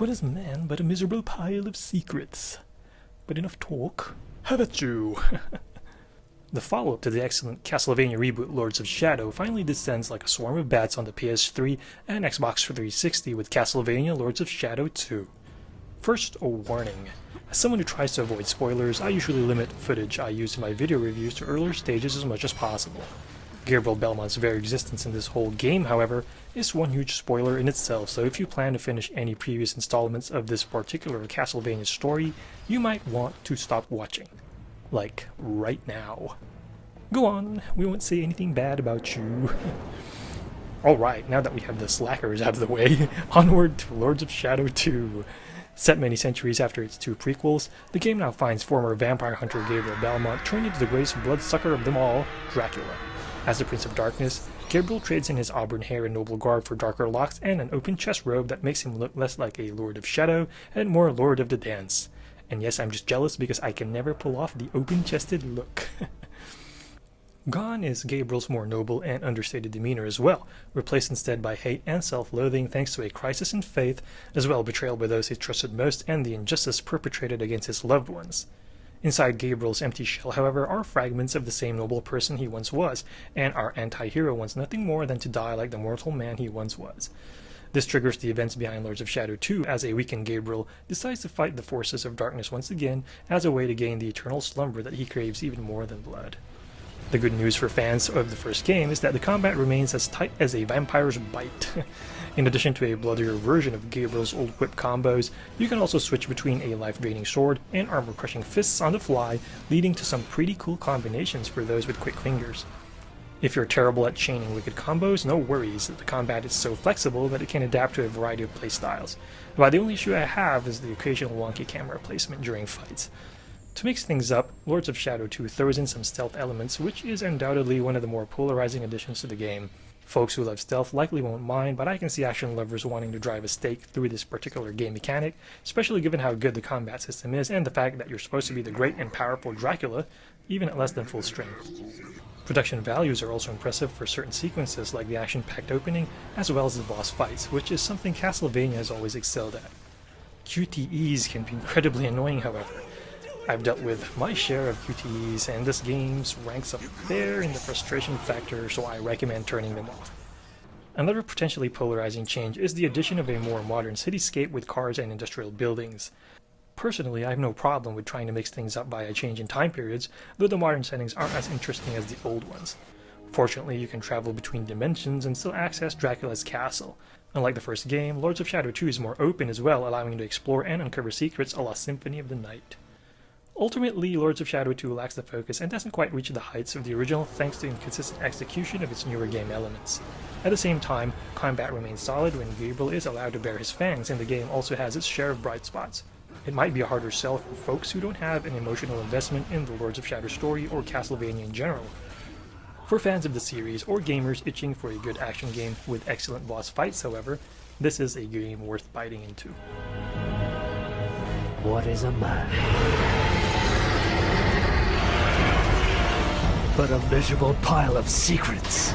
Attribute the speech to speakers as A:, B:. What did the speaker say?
A: What is man but a miserable pile of secrets? But enough talk. Have at you! The follow-up to the excellent Castlevania reboot Lords of Shadow finally descends like a swarm of bats on the PS3 and Xbox 360 with Castlevania Lords of Shadow 2. First, a warning. As someone who tries to avoid spoilers, I usually limit footage I use in my video reviews to earlier stages as much as possible. Gabriel Belmont's very existence in this whole game, however, is one huge spoiler in itself, so if you plan to finish any previous installments of this particular Castlevania story, you might want to stop watching. Like, right now. Go on, we won't say anything bad about you. Alright, now that we have the slackers out of the way, onward to Lords of Shadow 2. Set many centuries after its two prequels, the game now finds former vampire hunter Gabriel Belmont turned into the greatest bloodsucker of them all, Dracula. As the Prince of Darkness, Gabriel trades in his auburn hair and noble garb for darker locks and an open chest robe that makes him look less like a Lord of Shadow and more Lord of the Dance. And yes, I'm just jealous because I can never pull off the open-chested look. Gone is Gabriel's more noble and understated demeanor as well, replaced instead by hate and self-loathing thanks to a crisis in faith, as well betrayal by those he trusted most and the injustice perpetrated against his loved ones. Inside Gabriel's empty shell, however, are fragments of the same noble person he once was, and our anti-hero wants nothing more than to die like the mortal man he once was. This triggers the events behind Lords of Shadow 2 as a weakened Gabriel decides to fight the forces of darkness once again as a way to gain the eternal slumber that he craves even more than blood. The good news for fans of the first game is that the combat remains as tight as a vampire's bite. In addition to a bloodier version of Gabriel's old whip combos, you can also switch between a life-draining sword and armor-crushing fists on the fly, leading to some pretty cool combinations for those with quick fingers. If you're terrible at chaining wicked combos, no worries, the combat is so flexible that it can adapt to a variety of playstyles. But the only issue I have is the occasional wonky camera placement during fights. To mix things up, Lords of Shadow 2 throws in some stealth elements, which is undoubtedly one of the more polarizing additions to the game. Folks who love stealth likely won't mind, but I can see action lovers wanting to drive a stake through this particular game mechanic, especially given how good the combat system is and the fact that you're supposed to be the great and powerful Dracula, even at less than full strength. Production values are also impressive for certain sequences like the action-packed opening, as well as the boss fights, which is something Castlevania has always excelled at. QTEs can be incredibly annoying, however. I've dealt with my share of QTEs, and this game ranks up there in the frustration factor, so I recommend turning them off. Another potentially polarizing change is the addition of a more modern cityscape with cars and industrial buildings. Personally, I have no problem with trying to mix things up by a change in time periods, though the modern settings aren't as interesting as the old ones. Fortunately, you can travel between dimensions and still access Dracula's castle. Unlike the first game, Lords of Shadow 2 is more open as well, allowing you to explore and uncover secrets a la Symphony of the Night. Ultimately, Lords of Shadow 2 lacks the focus and doesn't quite reach the heights of the original thanks to inconsistent execution of its newer game elements. At the same time, combat remains solid when Gabriel is allowed to bear his fangs, and the game also has its share of bright spots. It might be a harder sell for folks who don't have an emotional investment in the Lords of Shadow story or Castlevania in general. For fans of the series or gamers itching for a good action game with excellent boss fights, however, this is a game worth biting into.
B: What is a man? But a miserable pile of secrets.